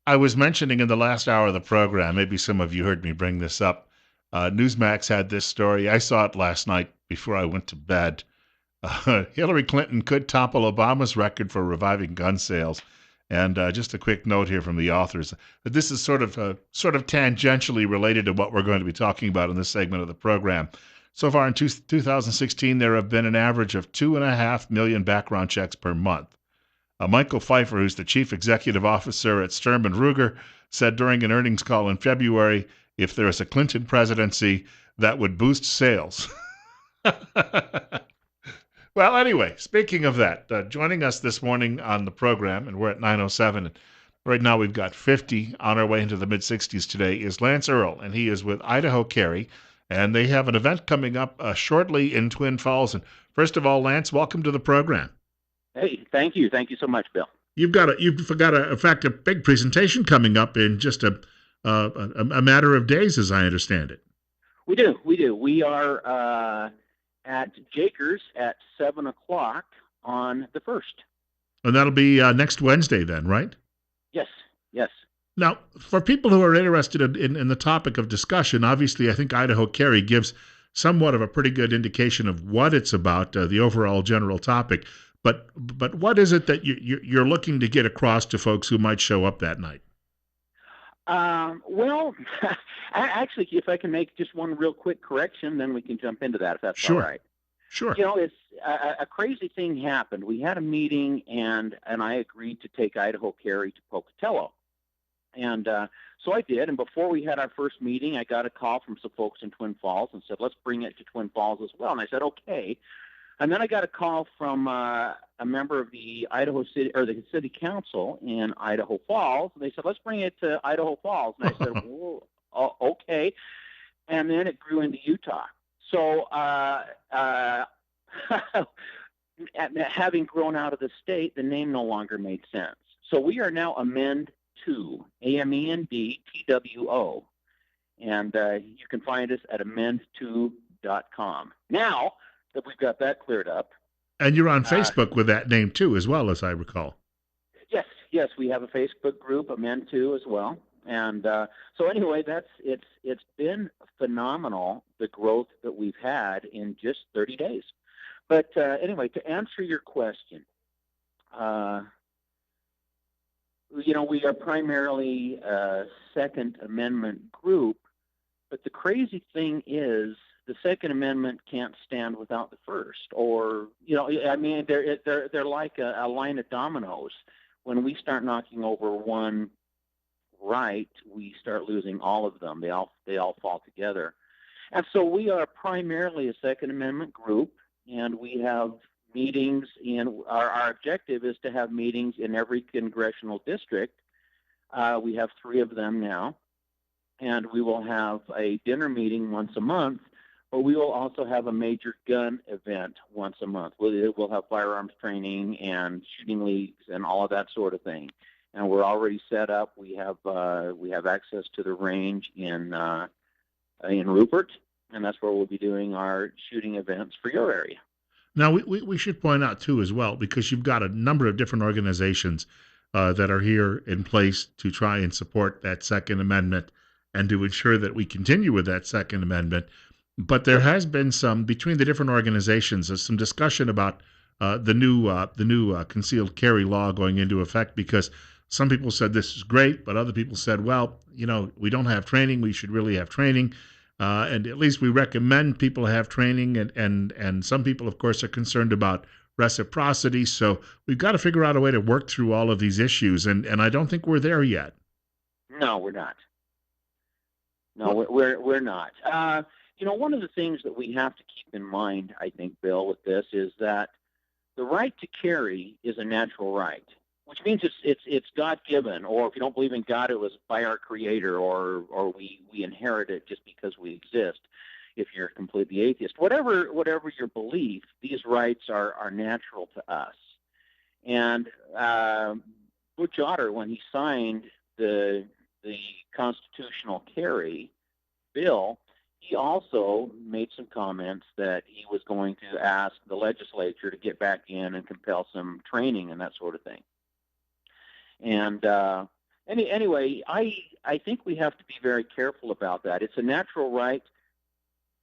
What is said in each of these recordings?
I was mentioning in the last hour of the program, maybe some of you heard me bring this up. Newsmax had this story. I saw it last night before I went to bed. Hillary Clinton could topple Obama's record for reviving gun sales. And just a quick note here from the authors that this is sort of tangentially related to what we're going to be talking about in this segment of the program. So far in 2016, there have been an average of 2.5 million background checks per month. Michael Pfeiffer, who's the chief executive officer at Sturm and Ruger, said during an earnings call in February, if there is a Clinton presidency, that would boost sales. Well, anyway, speaking of that, joining us this morning on the program, and we're at 9:07. Right now, we've got 50 on our way into the mid 60s today, is Lance Earle, and he is with Idaho Carry, and they have an event coming up shortly in Twin Falls. And first of all, Lance, welcome to the program. Hey, thank you. Thank you so much, Bill. In fact, a big presentation coming up in just a matter of days, as I understand it. We do. We do. We are at Jakers at 7 o'clock on the 1st. And that'll be next Wednesday then, right? Yes. Yes. Now, for people who are interested in the topic of discussion, obviously, I think Idaho Carry gives somewhat of a pretty good indication of what it's about, the overall general topic. But what is it that you're looking to get across to folks who might show up that night? Well, actually, if I can make just one real quick correction, then we can jump into that if that's all Sure, right. sure. It's a crazy thing happened. We had a meeting, and I agreed to take Idaho Carry to Pocatello. And so I did. And before we had our first meeting, I got a call from some folks in Twin Falls and said, let's bring it to Twin Falls as well. And I said, okay. And then I got a call from a member of the Idaho City or the City Council in Idaho Falls. And they said, let's bring it to Idaho Falls. And I said, well, okay. And then it grew into Utah. So having grown out of the state, the name no longer made sense. So we are now Amend 2, AMENDTWO. And you can find us at amend2.com. Now that we've got that cleared up. And you're on Facebook with that name too, as well as I recall. Yes, we have a Facebook group, Amend 2 as well. And so anyway, it's been phenomenal, the growth that we've had in just 30 days. But anyway, to answer your question, we are primarily a Second Amendment group, but the crazy thing is the Second Amendment can't stand without the First. Or, they're like a line of dominoes. When we start knocking over one right, we start losing all of them. They all fall together. And so we are primarily a Second Amendment group, and we have meetings our objective is to have meetings in every congressional district. We have 3 of them now, and we will have a dinner meeting once a month, but we will also have a major gun event once a month. We'll have firearms training and shooting leagues and all of that sort of thing. And we're already set up. We have access to the range in Rupert, and that's where we'll be doing our shooting events for your area. Now, we should point out, too, as well, because you've got a number of different organizations that are here in place to try and support that Second Amendment and to ensure that we continue with that Second Amendment. But there has been between the different organizations, there's some discussion about the new concealed carry law going into effect, because some people said this is great, but other people said, well, we don't have training. We should really have training. And at least we recommend people have training, and some people, of course, are concerned about reciprocity. So we've got to figure out a way to work through all of these issues, and I don't think we're there yet. No, we're not. No, we're not. One of the things that we have to keep in mind, I think, Bill, with this is that the right to carry is a natural right, which means it's God-given, or if you don't believe in God, it was by our Creator, or we inherit it just because we exist. If you're completely atheist, whatever your belief, these rights are natural to us. And Butch Otter, when he signed the constitutional carry bill, he also made some comments that he was going to ask the legislature to get back in and compel some training and that sort of thing. And Anyway, I think we have to be very careful about that. It's a natural right.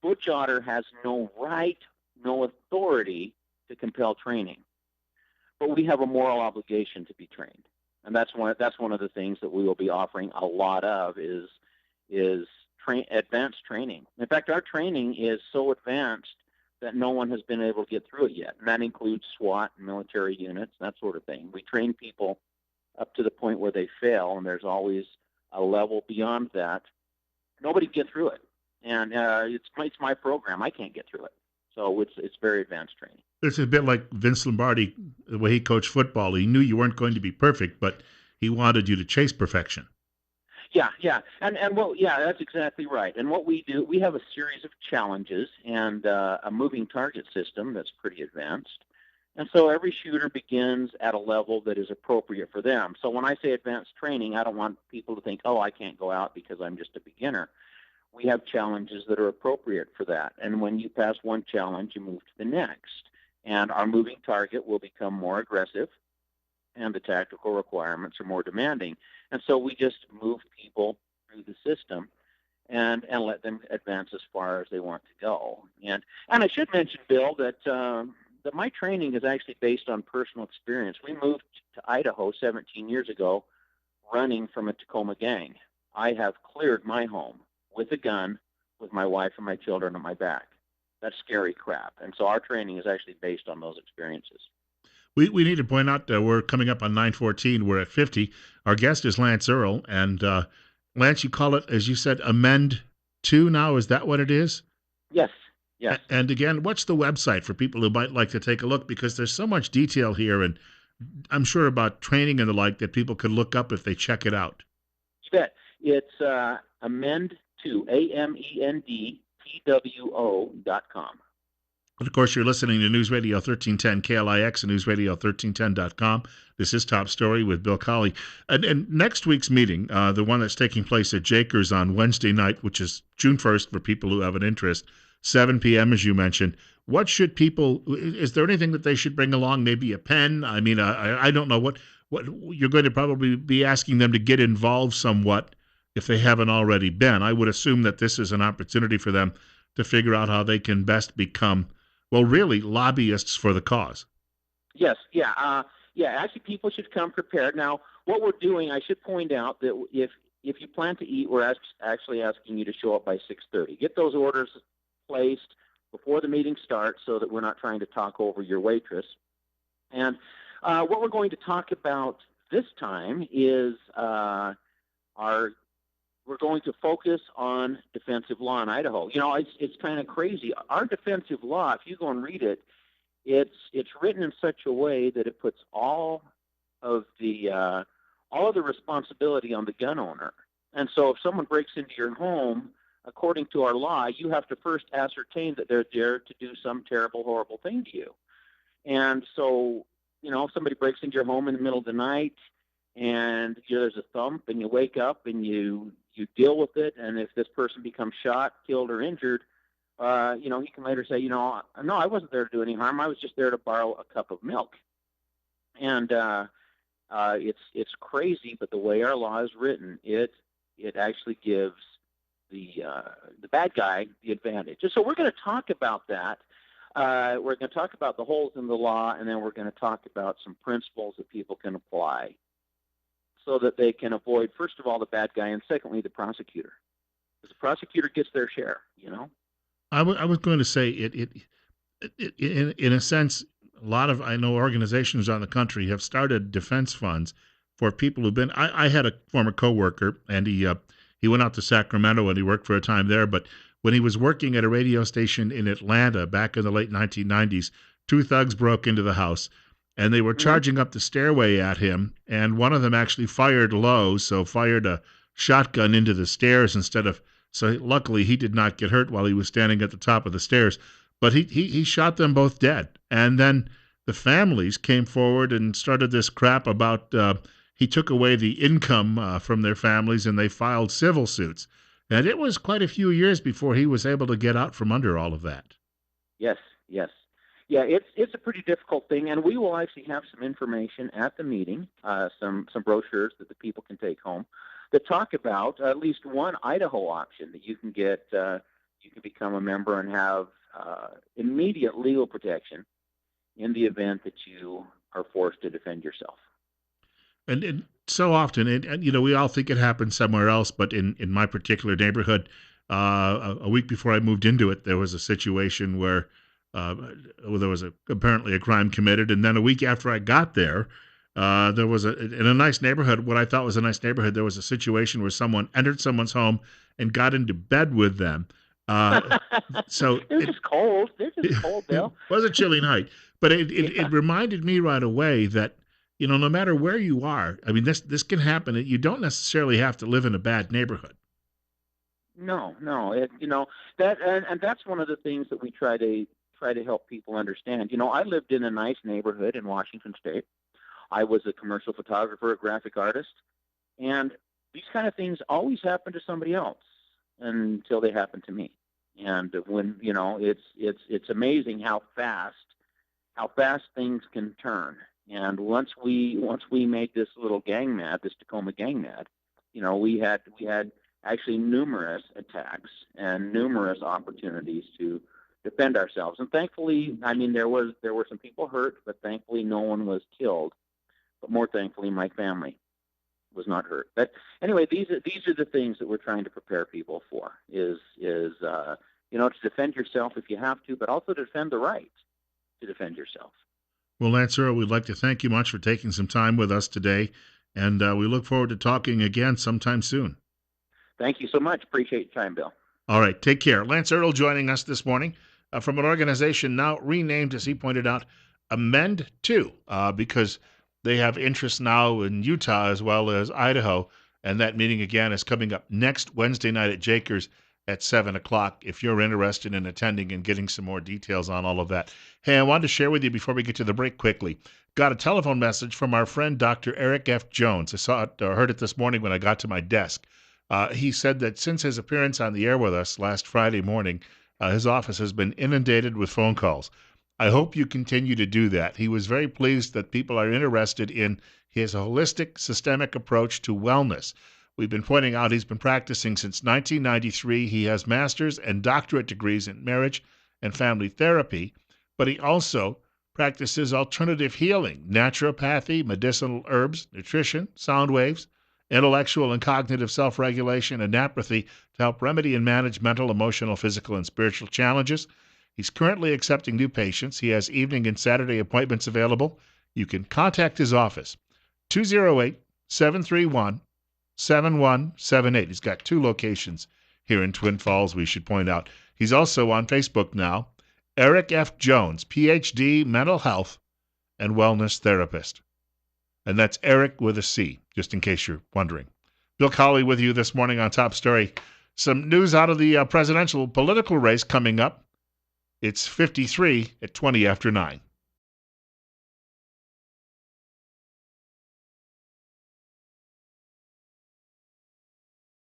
Butch Otter has no right, no authority to compel training, but we have a moral obligation to be trained, and that's one of the things that we will be offering a lot of is advanced training. In fact, our training is so advanced that no one has been able to get through it yet, and that includes SWAT and military units, that sort of thing. We train people up to the point where they fail, and there's always a level beyond that. Nobody can get through it, and it's my program. I can't get through it, so it's very advanced training. It's a bit like Vince Lombardi, the way he coached football. He knew you weren't going to be perfect, but he wanted you to chase perfection. Yeah, and well, yeah, that's exactly right. And what we do, we have a series of challenges and a moving target system that's pretty advanced. And so every shooter begins at a level that is appropriate for them. So when I say advanced training, I don't want people to think, oh, I can't go out because I'm just a beginner. We have challenges that are appropriate for that. And when you pass one challenge, you move to the next. And our moving target will become more aggressive, and the tactical requirements are more demanding. And so we just move people through the system and let them advance as far as they want to go. And I should mention, Bill, that my training is actually based on personal experience. We moved to Idaho 17 years ago running from a Tacoma gang. I have cleared my home with a gun with my wife and my children on my back. That's scary crap. And so our training is actually based on those experiences. We need to point out that we're coming up on 9:14. We're at 50. Our guest is Lance Earle. And Lance, you call it, as you said, Amend 2 now. Is that what it is? Yes, yes. And again, what's the website for people who might like to take a look? Because there's so much detail here, and I'm sure about training and the like that people could look up if they check it out. You bet. It's Amend 2, AMENDTWO.com. And of course, you're listening to News Radio 1310 KLIX and NewsRadio1310.com. This is Top Story with Bill Colley. And next week's meeting, the one that's taking place at Jakers on Wednesday night, which is June 1st for people who have an interest, 7 p.m., as you mentioned. What should people, is there anything that they should bring along? Maybe a pen? I mean, I don't know what you're going to probably be asking them to get involved somewhat if they haven't already been. I would assume that this is an opportunity for them to figure out how they can best become, well, really, lobbyists for the cause. Yes, yeah. Actually, people should come prepared. Now, what we're doing, I should point out that if you plan to eat, we're actually asking you to show up by 6:30. Get those orders placed before the meeting starts, so that we're not trying to talk over your waitress. And what we're going to talk about this time is we're going to focus on defensive law in Idaho. You know, it's kind of crazy. Our defensive law, if you go and read it, it's written in such a way that it puts all of the responsibility on the gun owner. And so if someone breaks into your home, according to our law, you have to first ascertain that they're there to do some terrible, horrible thing to you. And so, you know, if somebody breaks into your home in the middle of the night and there's a thump and you wake up and you deal with it, and if this person becomes shot, killed, or injured, you know, he can later say, you know, no, I wasn't there to do any harm. I was just there to borrow a cup of milk. And it's crazy, but the way our law is written, it actually gives the bad guy the advantage. So we're going to talk about that. We're going to talk about the holes in the law, and then we're going to talk about some principles that people can apply so that they can avoid, first of all, the bad guy, and secondly, the prosecutor. Because the prosecutor gets their share, you know? I was going to say in a sense, a lot of, I know, organizations around the country have started defense funds for people who've been, I had a former coworker, and he went out to Sacramento and he worked for a time there, but when he was working at a radio station in Atlanta back in the late 1990s, two thugs broke into the house and they were charging up the stairway at him, and one of them actually fired low, so fired a shotgun into the stairs instead of, so luckily he did not get hurt while he was standing at the top of the stairs, but he shot them both dead. And then the families came forward and started this crap about he took away the income from their families, and they filed civil suits. And it was quite a few years before he was able to get out from under all of that. Yes, yes. Yeah, it's a pretty difficult thing, and we will actually have some information at the meeting, some brochures that the people can take home that talk about at least one Idaho option that you can get. You can become a member and have immediate legal protection in the event that you are forced to defend yourself. And so often, and we all think it happens somewhere else, but in my particular neighborhood, a week before I moved into it, there was a situation where uh, there was apparently a crime committed, and then a week after I got there, there was in a nice neighborhood, what I thought was a nice neighborhood, there was a situation where someone entered someone's home and got into bed with them. Uh, so They're it, just cold. They're just cold, it Bill. was a chilly night, but it Yeah. reminded me right away that no matter where you are, I mean this can happen. You don't necessarily have to live in a bad neighborhood. No, no. That and that's one of the things that we try to help people understand. I lived in a nice neighborhood in Washington State. I was a commercial photographer, a graphic artist, and these kind of things always happen to somebody else until they happen to me. And when it's amazing how fast things can turn. And once we made this little gang mad, this Tacoma gang mad, we had actually numerous attacks and numerous opportunities to defend ourselves. And thankfully, I mean, there were some people hurt, but thankfully no one was killed. But more thankfully, my family was not hurt. But anyway, these are the things that we're trying to prepare people for. To defend yourself if you have to, but also to defend the right to defend yourself. Well, Lance Earl, we'd like to thank you much for taking some time with us today, and we look forward to talking again sometime soon. Thank you so much. Appreciate your time, Bill. All right, take care. Lance Earl joining us this morning from an organization now renamed, as he pointed out, Amend 2, because they have interests now in Utah as well as Idaho. And that meeting again is coming up next Wednesday night at Jakers at 7 o'clock if you're interested in attending and getting some more details on all of that. Hey, I wanted to share with you before we get to the break quickly. Got a telephone message from our friend Dr. Eric F. Jones. I saw it or heard it this morning when I got to my desk. He said that since his appearance on the air with us last Friday morning, his office has been inundated with phone calls. I hope you continue to do that. He was very pleased that people are interested in his holistic, systemic approach to wellness. We've been pointing out he's been practicing since 1993. He has master's and doctorate degrees in marriage and family therapy, but he also practices alternative healing, naturopathy, medicinal herbs, nutrition, sound waves, intellectual and cognitive self-regulation, and apathy to help remedy and manage mental, emotional, physical, and spiritual challenges. He's currently accepting new patients. He has evening and Saturday appointments available. You can contact his office, 208 731 7178. He's got two locations here in Twin Falls, we should point out. He's also on Facebook now, Eric F. Jones, PhD, mental health and wellness therapist. And that's Eric with a C, just in case you're wondering. Bill Colley with you this morning on Top Story. Some news out of the presidential political race coming up. It's 53 at 20 after 9.